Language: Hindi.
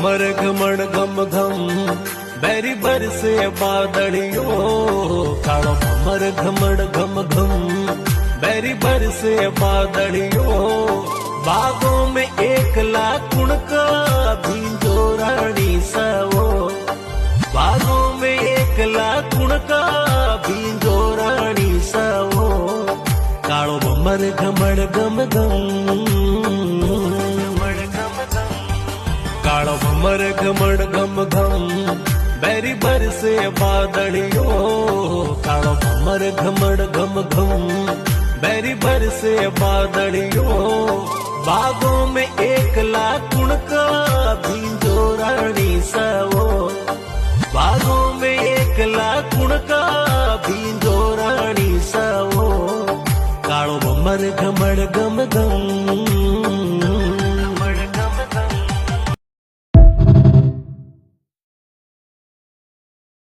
भमर घमड़ घम घम बैरी बरसे बादलियों। कालो भमर घमड़ घम घम बैरी बरसे बादलियों। बागों में एक लाकुण का भींजो रानी सवो। बागों में एक लाकुण का भींजो रानी सवो। कालो भमर घमड़ घम घम कालो भमर घमड़ घम घम बैरी बरसे बादलियों। कालो भमर घमड़ घम घम बैरी बरसे बादलियों। बागों में एक लाकुण